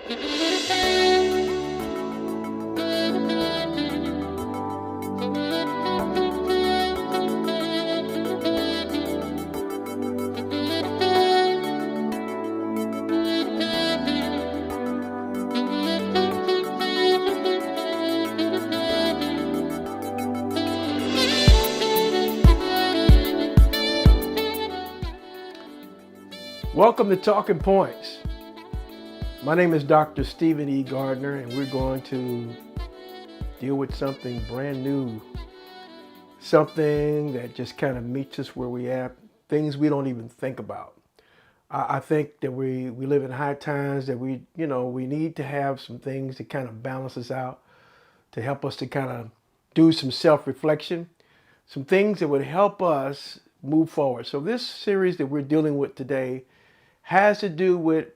Welcome to Talking Points. My name is Dr. Stephen E. Gardner, and we're going to deal with something brand new, something that just kind of meets us where we at, things we don't even think about. I think that we live in high times, that we need to have some things to kind of balance us out, to help us to kind of do some self-reflection, some things that would help us move forward. So this series that we're dealing with today has to do with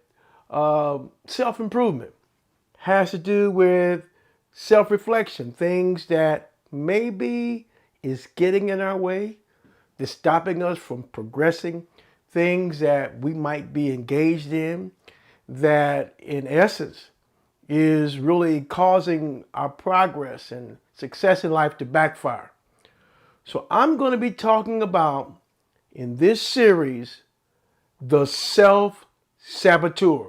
self-improvement, has to do with self-reflection, things that maybe is getting in our way, that's stopping us from progressing, things that we might be engaged in that in essence is really causing our progress and success in life to backfire. So I'm going to be talking about, in this series, the self-saboteur.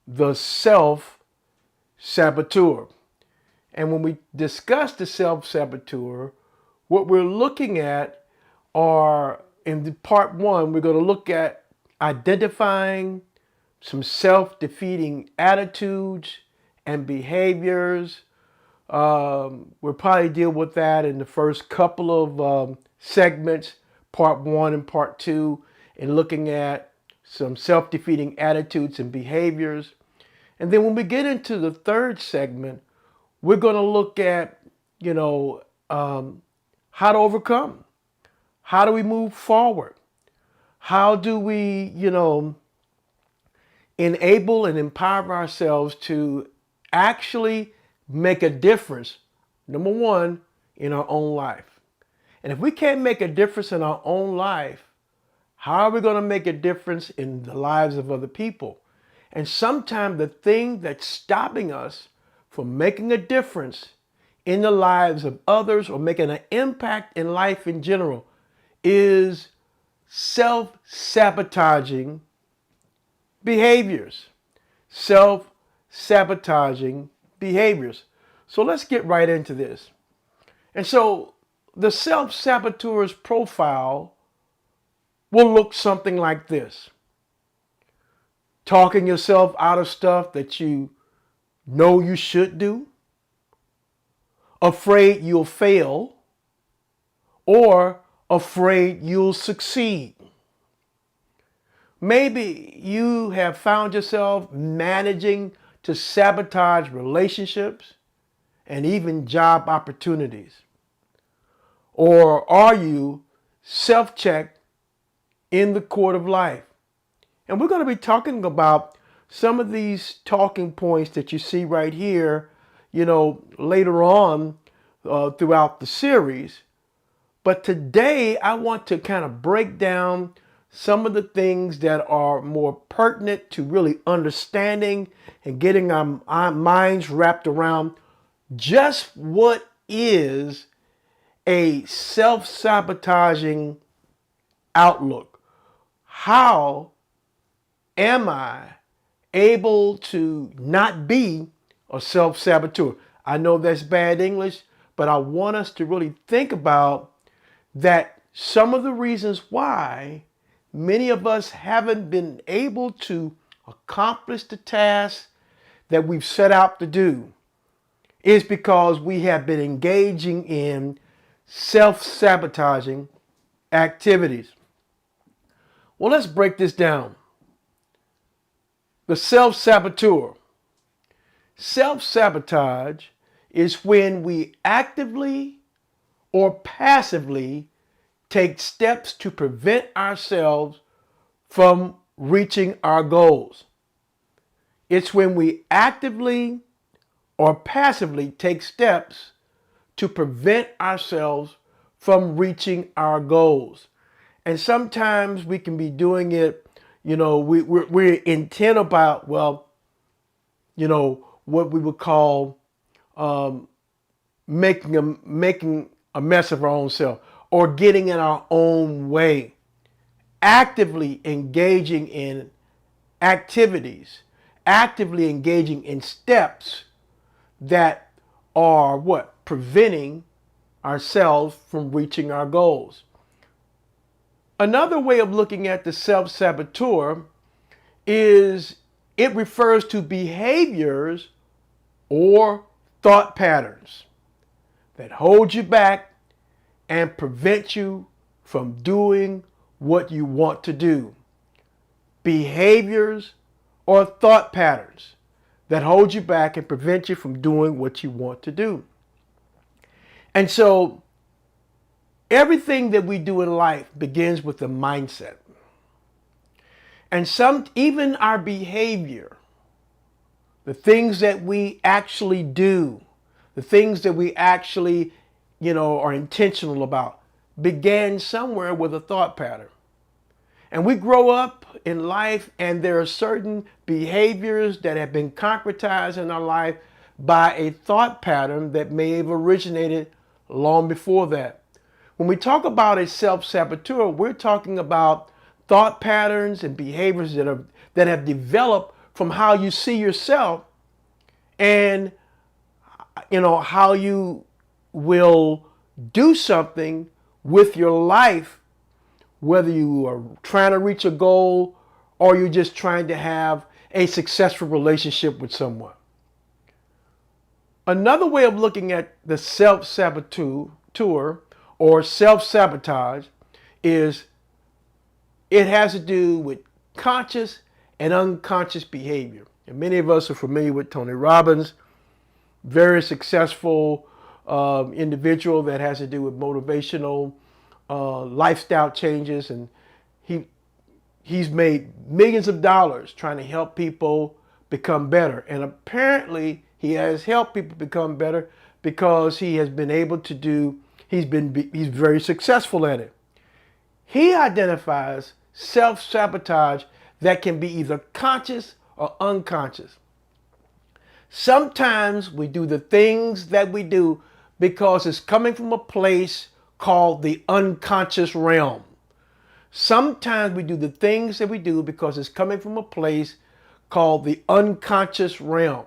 The self-saboteur. And when we discuss the self-saboteur, what we're looking at are, in part one, we're going to look at identifying some self-defeating attitudes and behaviors. We'll probably deal with that in the first couple of segments, part one and part two, and looking at some self-defeating attitudes and behaviors. And then when we get into the third segment, we're going to look at, how to overcome. How do we move forward? How do we, enable and empower ourselves to actually make a difference, number one, in our own life. And if we can't make a difference in our own life, how are we going to make a difference in the lives of other people? And sometimes the thing that's stopping us from making a difference in the lives of others or making an impact in life in general is self-sabotaging behaviors. Self-sabotaging behaviors. So let's get right into this. And so the self-saboteur's profile will look something like this. Talking yourself out of stuff that you know you should do, afraid you'll fail, or afraid you'll succeed. Maybe you have found yourself managing to sabotage relationships and even job opportunities. Or are you self-checked in the court of life? And we're going to be talking about some of these talking points that you see right here, later on throughout the series. But today I want to kind of break down some of the things that are more pertinent to really understanding and getting our minds wrapped around just what is a self-sabotaging outlook. How am I able to not be a self-saboteur? I know that's bad English, but I want us to really think about that some of the reasons why many of us haven't been able to accomplish the task that we've set out to do is because we have been engaging in self-sabotaging activities. Well, let's break this down. The self-saboteur. Self-sabotage is when we actively or passively take steps to prevent ourselves from reaching our goals. It's when we actively or passively take steps to prevent ourselves from reaching our goals. And sometimes we can be doing it, we're intent about, well, what we would call um, making a mess of our own self or getting in our own way. Actively engaging in activities, actively engaging in steps that are what? Preventing ourselves from reaching our goals. Another way of looking at the self-saboteur is it refers to behaviors or thought patterns that hold you back and prevent you from doing what you want to do. Behaviors or thought patterns that hold you back and prevent you from doing what you want to do. And so everything that we do in life begins with a mindset. And even our behavior, the things that we actually do, the things that we actually, are intentional about, began somewhere with a thought pattern. And we grow up in life and there are certain behaviors that have been concretized in our life by a thought pattern that may have originated long before that. When we talk about a self-saboteur, we're talking about thought patterns and behaviors that have developed from how you see yourself and how you will do something with your life, whether you are trying to reach a goal or you're just trying to have a successful relationship with someone. Another way of looking at the self-saboteur or self-sabotage is it has to do with conscious and unconscious behavior. And many of us are familiar with Tony Robbins, very successful individual that has to do with motivational lifestyle changes, and he's made millions of dollars trying to help people become better. And apparently he has helped people become better because he has been able to he's very successful at it. He identifies self-sabotage that can be either conscious or unconscious. Sometimes we do the things that we do because it's coming from a place called the unconscious realm. Sometimes we do the things that we do because it's coming from a place called the unconscious realm.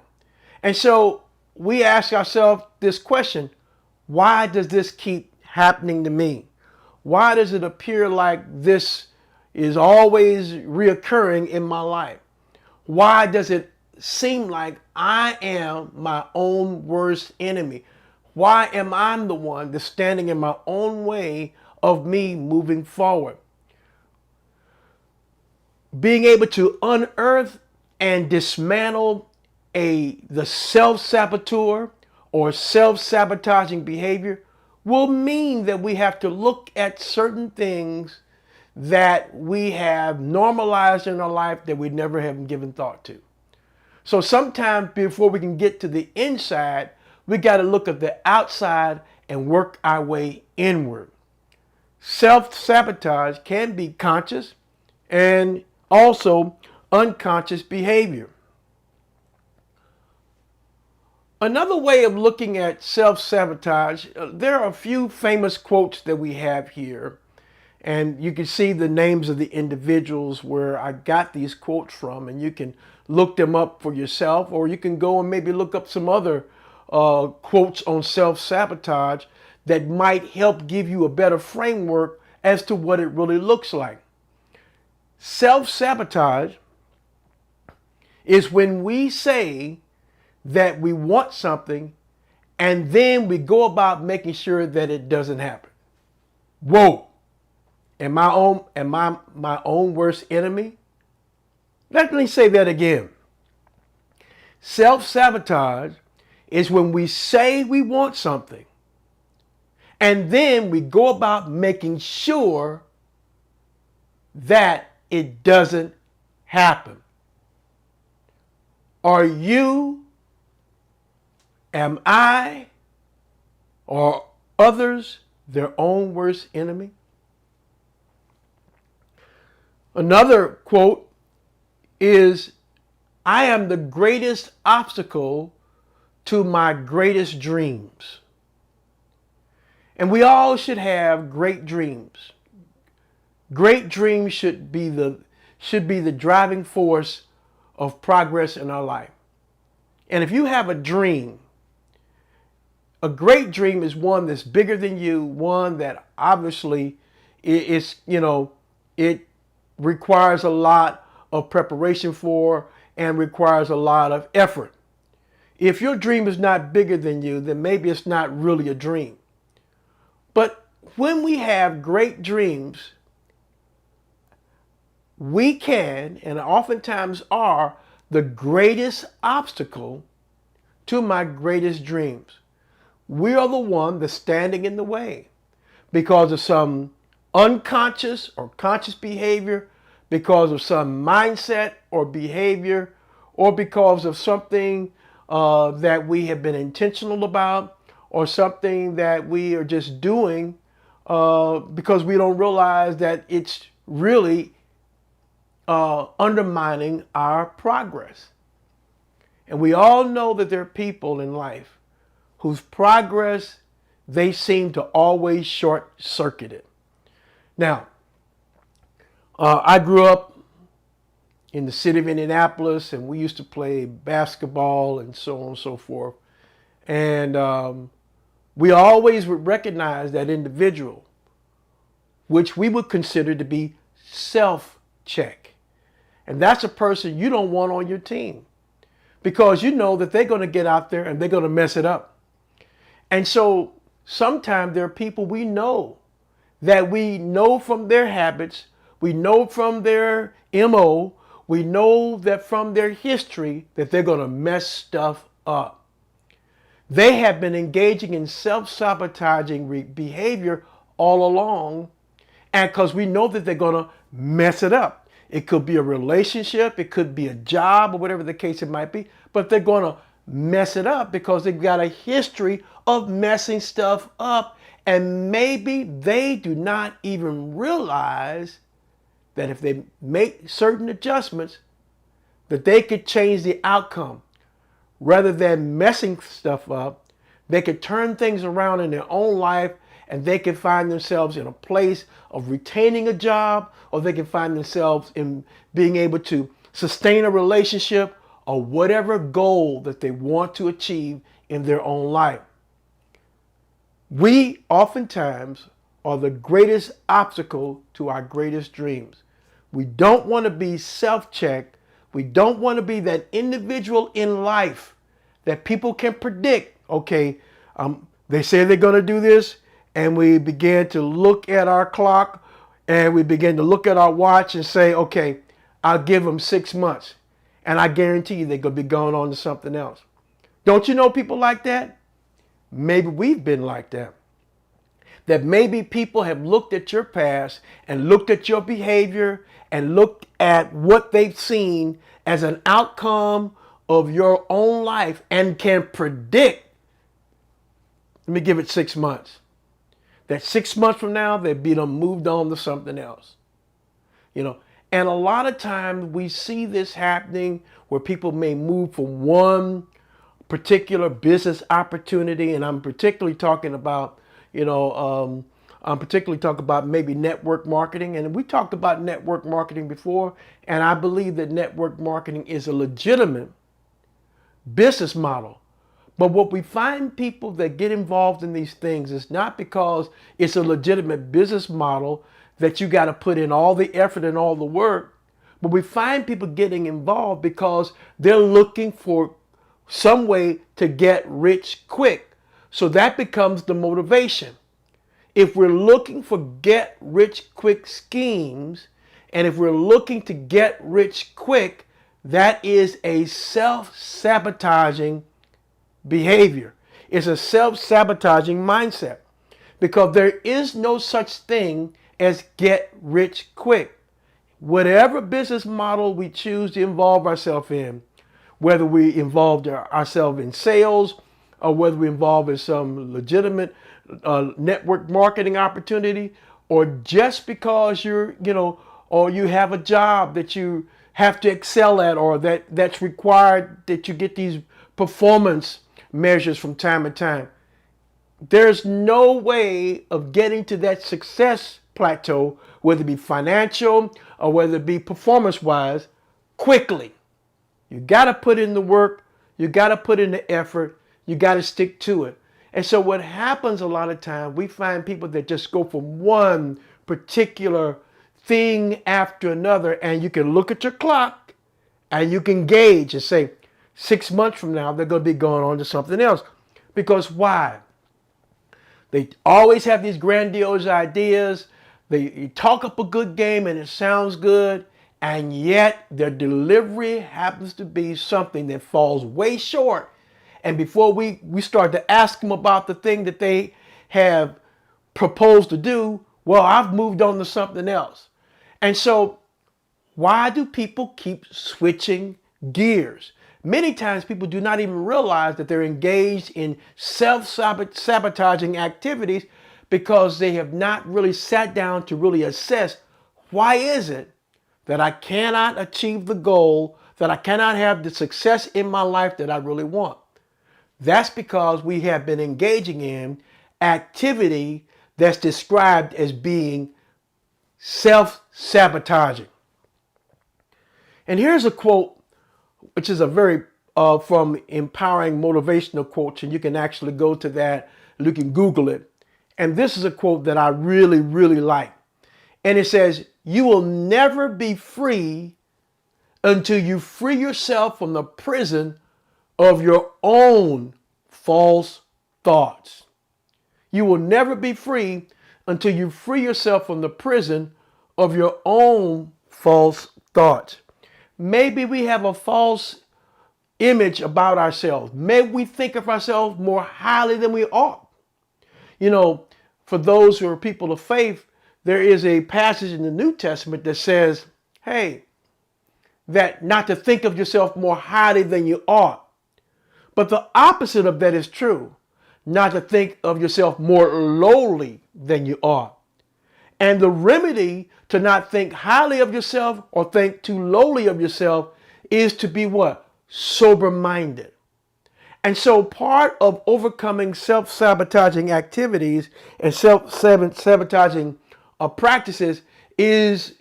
And so we ask ourselves this question: why does this keep happening to me? Why does it appear like this is always reoccurring in my life? Why does it seem like I am my own worst enemy? Why am I the one that's standing in my own way of me moving forward? Being able to unearth and dismantle the self-saboteur or self-sabotaging behavior will mean that we have to look at certain things that we have normalized in our life that we never have given thought to. So sometimes before we can get to the inside, we got to look at the outside and work our way inward. Self-sabotage can be conscious and also unconscious behavior. Another way of looking at self-sabotage, there are a few famous quotes that we have here. And you can see the names of the individuals where I got these quotes from, and you can look them up for yourself, or you can go and maybe look up some other quotes on self-sabotage that might help give you a better framework as to what it really looks like. Self-sabotage is when we say that we want something and then we go about making sure that it doesn't happen. Whoa! Am I my own worst enemy? Let me say that again. Self-sabotage is when we say we want something and then we go about making sure that it doesn't happen. Are you, am I, or others their own worst enemy? Another quote is, I am the greatest obstacle to my greatest dreams. And we all should have great dreams. Great dreams should be the driving force of progress in our life. And if you have a dream, a great dream is one that's bigger than you, one that obviously it requires a lot of preparation for and requires a lot of effort. If your dream is not bigger than you, then maybe it's not really a dream. But when we have great dreams, we can, and oftentimes are, the greatest obstacle to my greatest dreams. We are the one that's standing in the way because of some unconscious or conscious behavior, because of some mindset or behavior, or because of something that we have been intentional about, or something that we are just doing because we don't realize that it's really undermining our progress. And we all know that there are people in life whose progress they seem to always short-circuit it. Now, I grew up in the city of Indianapolis, and we used to play basketball and so on and so forth. And we always would recognize that individual, which we would consider to be self-check. And that's a person you don't want on your team because you know that they're going to get out there and they're going to mess it up. And so sometimes there are people we know that we know from their habits, we know from their MO, we know that from their history that they're going to mess stuff up. They have been engaging in self-sabotaging behavior all along, and because we know that they're going to mess it up. It could be a relationship, it could be a job, or whatever the case it might be, but they're going to mess it up because they've got a history of messing stuff up, and maybe they do not even realize that if they make certain adjustments, that they could change the outcome. Rather than messing stuff up, they could turn things around in their own life, and they can find themselves in a place of retaining a job, or they can find themselves in being able to sustain a relationship or whatever goal that they want to achieve in their own life. We oftentimes are the greatest obstacle to our greatest dreams. We don't want to be self-checked. We don't want to be that individual in life that people can predict. Okay, they say they're going to do this, and we begin to look at our clock and we begin to look at our watch and say, okay, I'll give them 6 months. And I guarantee you they're going to be going on to something else. Don't you know people like that? Maybe we've been like that. That maybe people have looked at your past and looked at your behavior and looked at what they've seen as an outcome of your own life and can predict, let me give it 6 months. That 6 months from now, they've been moved on to something else. And a lot of times we see this happening where people may move from one particular business opportunity, and I'm particularly talking about, maybe network marketing. And we talked about network marketing before, and I believe that network marketing is a legitimate business model. But what we find people that get involved in these things is not because it's a legitimate business model that you got to put in all the effort and all the work, but we find people getting involved because they're looking for some way to get rich quick. So that becomes the motivation. If we're looking for get rich quick schemes, and if we're looking to get rich quick, that is a self-sabotaging behavior. It's a self-sabotaging mindset, because there is no such thing as get rich quick. Whatever business model we choose to involve ourselves in, whether we involve ourselves in sales or whether we involve in some legitimate network marketing opportunity, or just because or you have a job that you have to excel at, or that's required that you get these performance measures from time to time. There's no way of getting to that success plateau, whether it be financial or whether it be performance wise, quickly. You got to put in the work, you got to put in the effort, you got to stick to it. And so what happens a lot of times, we find people that just go from one particular thing after another, and you can look at your clock and you can gauge and say 6 months from now they're going to be going on to something else. Because why? They always have these grandiose ideas. They talk up a good game and it sounds good, and yet their delivery happens to be something that falls way short. And before we start to ask them about the thing that they have proposed to do, well, I've moved on to something else. And so why do people keep switching gears? Many times people do not even realize that they're engaged in self-sabotaging activities because they have not really sat down to really assess, why is it that I cannot achieve the goal, that I cannot have the success in my life that I really want? That's because we have been engaging in activity that's described as being self-sabotaging. And here's a quote, which is a very from Empowering Motivational Quotes, and you can actually go to that, you can Google it. And this is a quote that I really, really like. And it says, "You will never be free until you free yourself from the prison of your own false thoughts." You will never be free until you free yourself from the prison of your own false thoughts. Maybe we have a false image about ourselves. Maybe we think of ourselves more highly than we ought. You know, for those who are people of faith, there is a passage in the New Testament that says, hey, that not to think of yourself more highly than you ought. But the opposite of that is true. Not to think of yourself more lowly than you ought. And the remedy to not think highly of yourself or think too lowly of yourself is to be what? Sober-minded. And so part of overcoming self-sabotaging activities and self-sabotaging practices is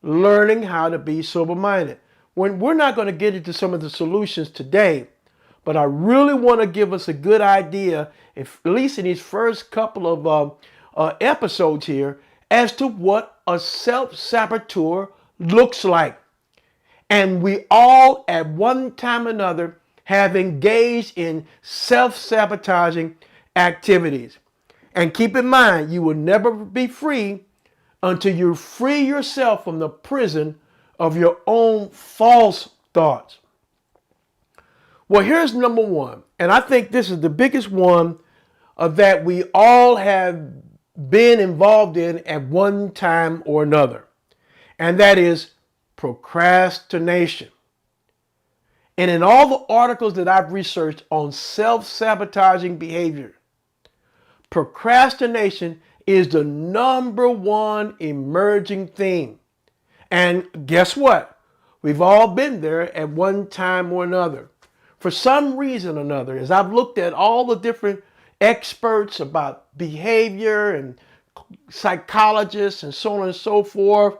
learning how to be sober-minded. When we're not going to get into some of the solutions today, but I really want to give us a good idea, at least in these first couple of episodes here, as to what a self-saboteur looks like. And we all, at one time or another, have engaged in self-sabotaging activities. And keep in mind, you will never be free until you free yourself from the prison of your own false thoughts. Well, here's number one, and I think this is the biggest one that we all have been involved in at one time or another, and that is procrastination. And in all the articles that I've researched on self-sabotaging behavior, procrastination is the number one emerging theme. And guess what? We've all been there at one time or another. For some reason or another, as I've looked at all the different experts about behavior and psychologists and so on and so forth,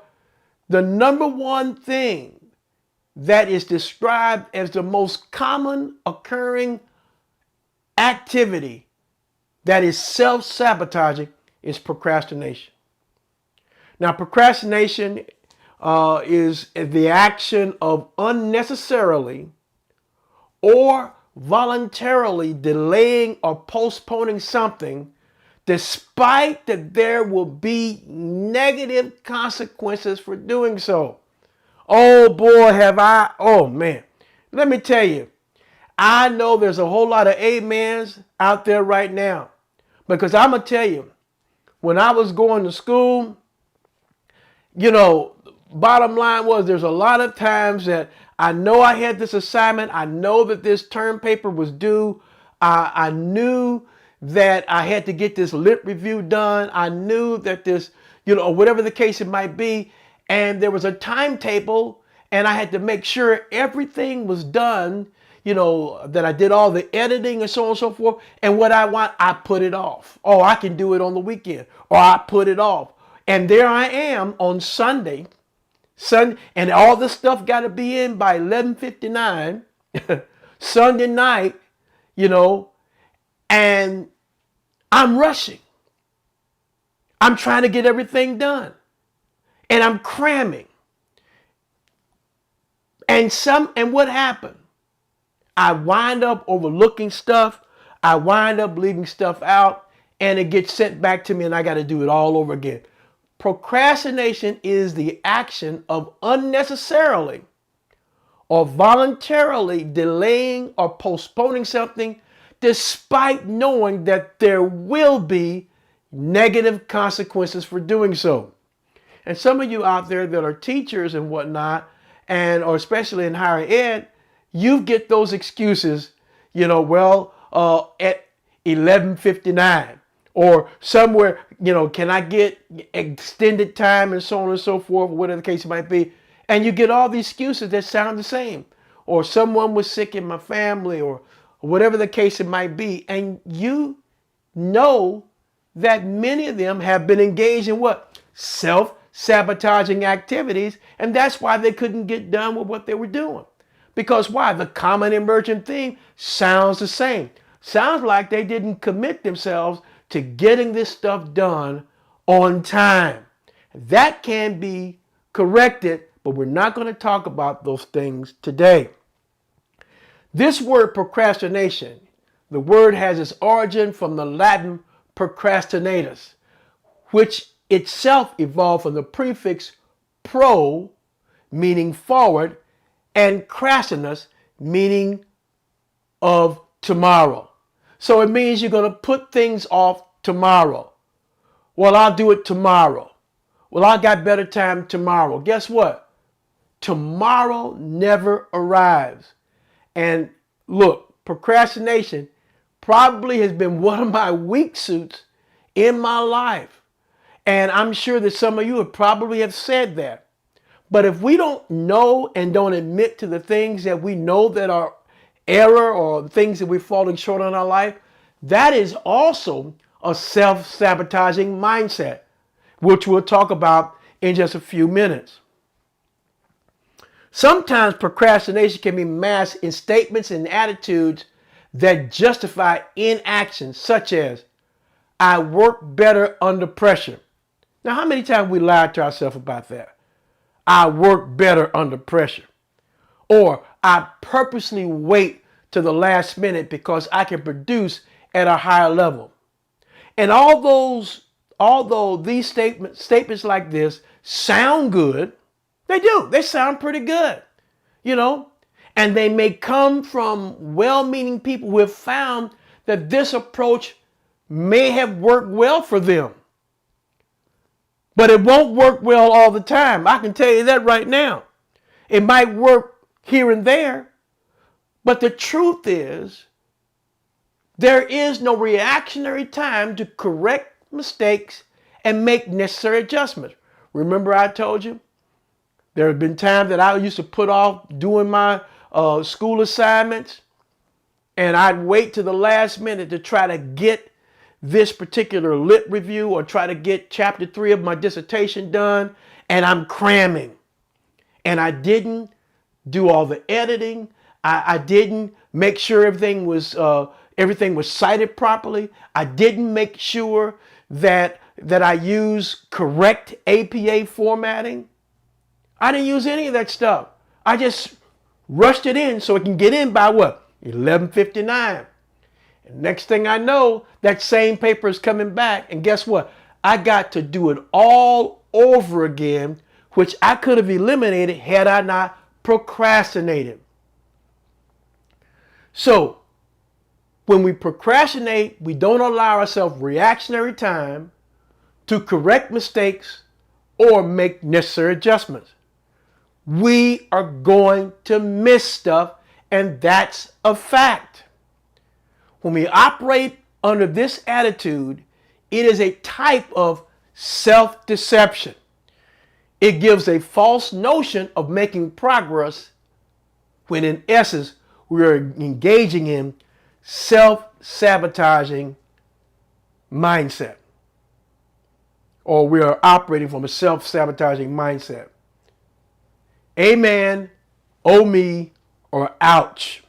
the number one thing that is described as the most common occurring activity that is self-sabotaging is procrastination. Now, procrastination is the action of unnecessarily or voluntarily delaying or postponing something despite that there will be negative consequences for doing so. Oh boy, oh man. Let me tell you, I know there's a whole lot of amens out there right now, because I'm going to tell you, when I was going to school, bottom line was there's a lot of times that I know I had this assignment. I know that this term paper was due. I knew that I had to get this lit review done. I knew that this, or whatever the case it might be. And there was a timetable, and I had to make sure everything was done, that I did all the editing and so on and so forth. And what I want, I put it off. Oh, I can do it on the weekend, or I put it off. And there I am on Sunday, and all this stuff got to be in by 11:59 Sunday night, and I'm rushing. I'm trying to get everything done, and I'm cramming. And what happened? I wind up overlooking stuff. I wind up leaving stuff out, and it gets sent back to me, and I got to do it all over again. Procrastination is the action of unnecessarily or voluntarily delaying or postponing something despite knowing that there will be negative consequences for doing so. And some of you out there that are teachers and whatnot, or especially in higher ed, you get those excuses, at 11:59 or somewhere, can I get extended time and so on and so forth, whatever the case might be. And you get all these excuses that sound the same. Or someone was sick in my family, or whatever the case it might be. And you know that many of them have been engaged in what? Self-sabotaging activities. And that's why they couldn't get done with what they were doing. Because why? The common emergent theme sounds the same. Sounds like they didn't commit themselves to getting this stuff done on time. That can be corrected, but we're not going to talk about those things today. This word procrastination, the word has its origin from the Latin procrastinatus, which itself evolved from the prefix pro, meaning forward, and crassinus, meaning of tomorrow. So it means you're going to put things off tomorrow. Well, I'll do it tomorrow. Well, I got better time tomorrow. Guess what? Tomorrow never arrives. And look, procrastination probably has been one of my weak suits in my life. And I'm sure that some of you would probably have said that. But if we don't know and don't admit to the things that we know that are error or things that we're falling short on in our life, that is also a self-sabotaging mindset, which we'll talk about in just a few minutes. Sometimes procrastination can be masked in statements and attitudes that justify inaction, such as, I work better under pressure. Now, how many times we lie to ourselves about that? I work better under pressure. Or I purposely wait to the last minute because I can produce at a higher level. And although these statements like this sound good, they do. They sound pretty good, and they may come from well-meaning people who have found that this approach may have worked well for them. But it won't work well all the time. I can tell you that right now. It might work here and there, but the truth is, there is no reactionary time to correct mistakes and make necessary adjustments. Remember I told you? There have been times that I used to put off doing my school assignments, and I'd wait to the last minute to try to get this particular lit review or try to get chapter 3 of my dissertation done, and I'm cramming. And I didn't do all the editing. I didn't make sure everything was cited properly. I didn't make sure that I use correct APA formatting. I didn't use any of that stuff. I just rushed it in so it can get in by what? 11:59. And next thing I know, that same paper is coming back. And guess what? I got to do it all over again, which I could have eliminated had I not procrastinated. So, when we procrastinate, we don't allow ourselves reactionary time to correct mistakes or make necessary adjustments. We are going to miss stuff, and that's a fact. When we operate under this attitude, it is a type of self-deception. It gives a false notion of making progress when in essence we are engaging in self-sabotaging mindset, or we are operating from a self-sabotaging mindset. Amen, oh me, or ouch.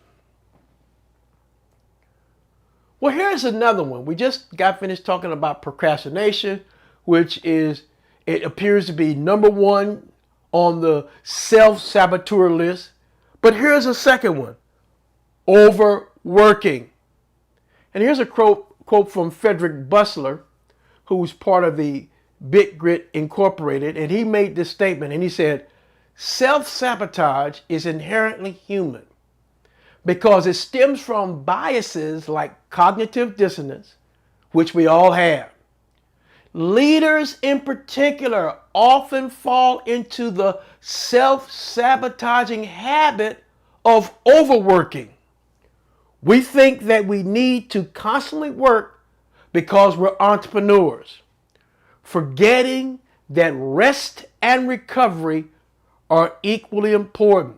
Well, here's another one. We just got finished talking about procrastination, which is, it appears to be number one on the self-saboteur list. But here's a second one, overworking. And here's a quote from Frederick Bussler, who's part of the Big Grit Incorporated. And he made this statement, and he said, self-sabotage is inherently human because it stems from biases like cognitive dissonance, which we all have. Leaders in particular often fall into the self-sabotaging habit of overworking. We think that we need to constantly work because we're entrepreneurs, forgetting that rest and recovery are equally important.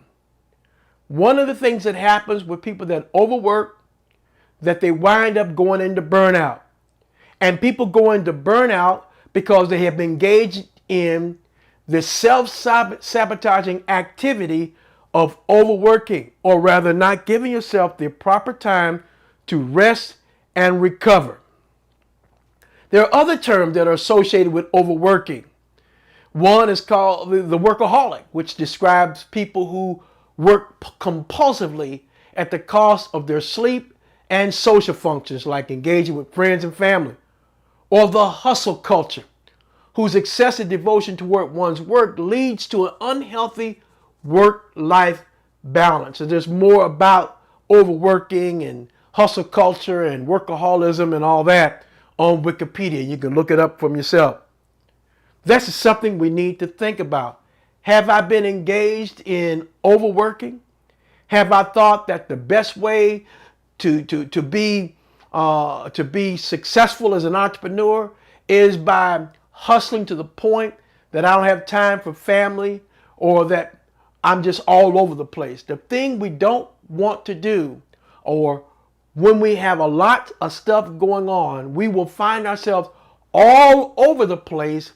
One of the things that happens with people that overwork, that they wind up going into burnout. And people go into burnout because they have been engaged in the self-sabotaging activity of overworking, or rather not giving yourself the proper time to rest and recover. There are other terms that are associated with overworking. One is called the workaholic, which describes people who work compulsively at the cost of their sleep and social functions like engaging with friends and family. Or the hustle culture, whose excessive devotion toward one's work leads to an unhealthy work-life balance. And there's more about overworking and hustle culture and workaholism and all that on Wikipedia. You can look it up for yourself. This is something we need to think about. Have I been engaged in overworking? Have I thought that the best way to be successful as an entrepreneur is by hustling to the point that I don't have time for family, or that I'm just all over the place? The thing we don't want to do, or when we have a lot of stuff going on, we will find ourselves all over the place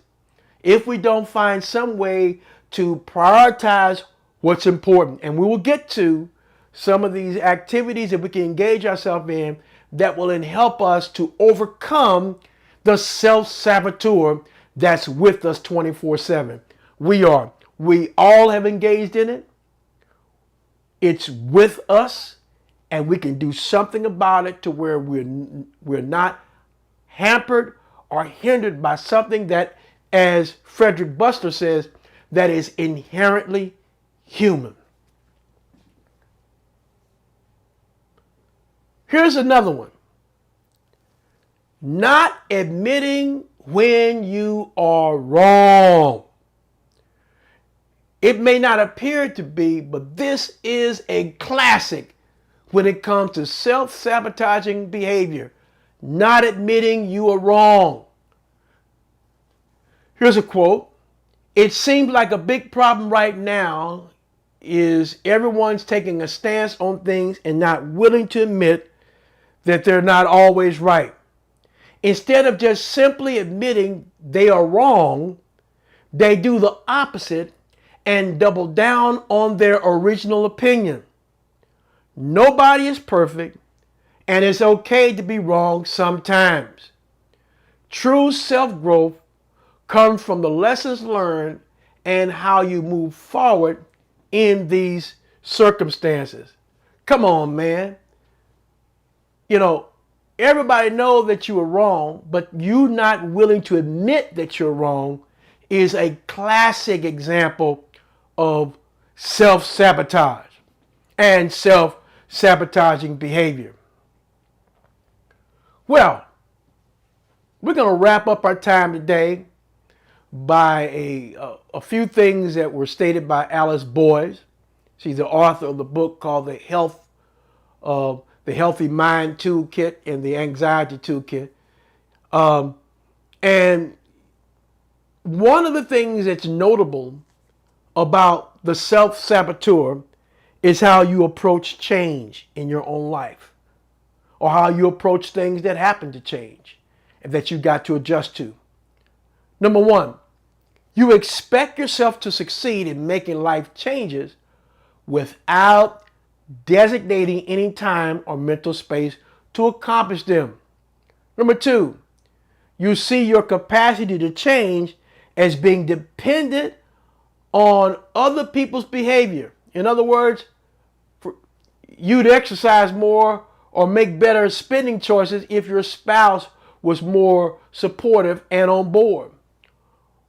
if we don't find some way to prioritize what's important. And we will get to some of these activities that we can engage ourselves in that will help us to overcome the self-saboteur that's with us 24/7. We all have engaged in it. It's with us, and we can do something about it to where we're not hampered or hindered by something that, as Frederick Bussler says, that is inherently human. Here's another one. Not admitting when you are wrong. It may not appear to be, but this is a classic when it comes to self-sabotaging behavior. Not admitting you are wrong. Here's a quote. It seems like a big problem right now is everyone's taking a stance on things and not willing to admit that they're not always right. Instead of just simply admitting they are wrong, they do the opposite and double down on their original opinion. Nobody is perfect, and it's okay to be wrong sometimes. True self-growth comes from the lessons learned and how you move forward in these circumstances. Come on, man. Everybody knows that you are wrong, but you not willing to admit that you're wrong is a classic example of self-sabotage and self-sabotaging behavior. Well, we're going to wrap up our time today by a few things that were stated by Alice Boyes. She's the author of the book called The Healthy Mind Toolkit and the Anxiety Toolkit. And one of the things that's notable about the self-saboteur is how you approach change in your own life, or how you approach things that happen to change and that you got to adjust to. Number one, you expect yourself to succeed in making life changes without designating any time or mental space to accomplish them. Number two, you see your capacity to change as being dependent on other people's behavior. In other words, you'd exercise more or make better spending choices if your spouse was more supportive and on board.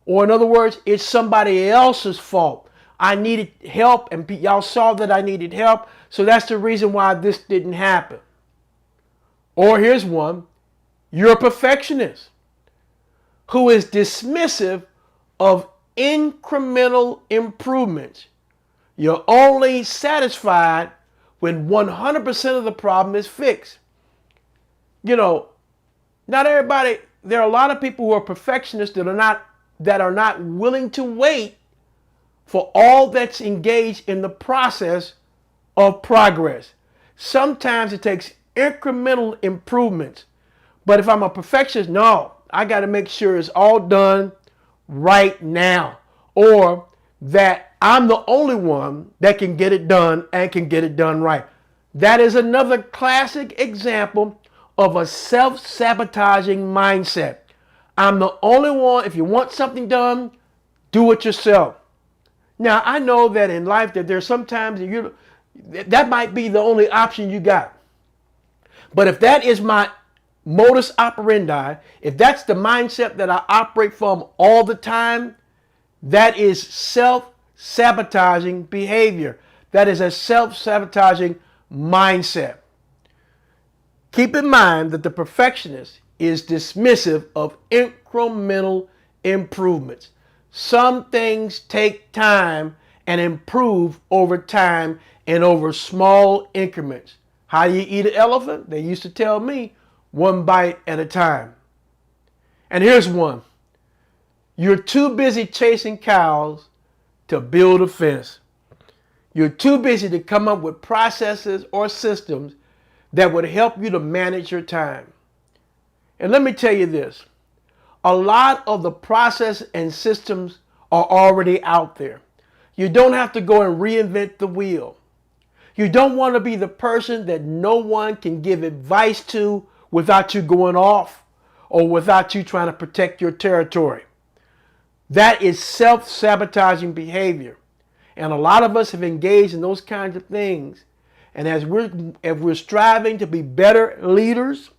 Or in other words, it's somebody else's fault. I needed help and y'all saw that I needed help, so that's the reason why this didn't happen. Or here's one, you're a perfectionist who is dismissive of incremental improvements. You're only satisfied when 100% of the problem is fixed. You know, not everybody, there are a lot of people who are perfectionists that are not willing to wait for all that's engaged in the process of progress. Sometimes it takes incremental improvements. But if I'm a perfectionist, no, I got to make sure it's all done right now, or that I'm the only one that can get it done and can get it done right. That is another classic example of a self-sabotaging mindset. I'm the only one. If you want something done, do it yourself. Now, I know that in life that there's sometimes that might be the only option you got. But if that is my modus operandi, if that's the mindset that I operate from all the time, that is self-sabotaging behavior. That is a self-sabotaging mindset. Keep in mind that the perfectionist is dismissive of incremental improvements. Some things take time and improve over time and over small increments. How do you eat an elephant? They used to tell me, one bite at a time. And here's one. You're too busy chasing cows to build a fence. You're too busy to come up with processes or systems that would help you to manage your time. And let me tell you this. A lot of the process and systems are already out there. You don't have to go and reinvent the wheel. You don't want to be the person that no one can give advice to without you going off or without you trying to protect your territory. That is self-sabotaging behavior. And a lot of us have engaged in those kinds of things. And as we're striving to be better leaders,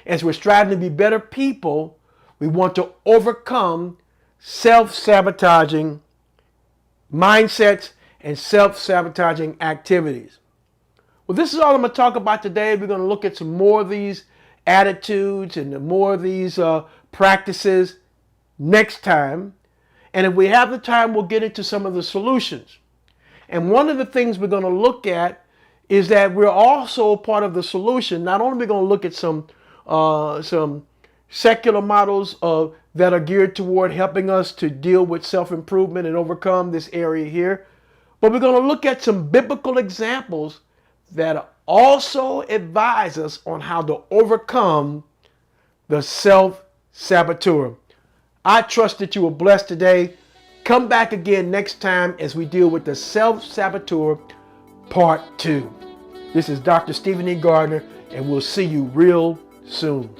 as we're striving to be better people, we want to overcome self-sabotaging mindsets and self-sabotaging activities. Well, this is all I'm going to talk about today. We're going to look at some more of these attitudes and more of these practices next time. And if we have the time, we'll get into some of the solutions. And one of the things we're going to look at is that we're also part of the solution. Not only are we going to look at some secular models that are geared toward helping us to deal with self-improvement and overcome this area here, but we're going to look at some biblical examples that also advise us on how to overcome the self-saboteur. I trust that you were blessed today. Come back again next time as we deal with the self-saboteur part 2. This is Dr. Stephen E. Gardner, and we'll see you real soon.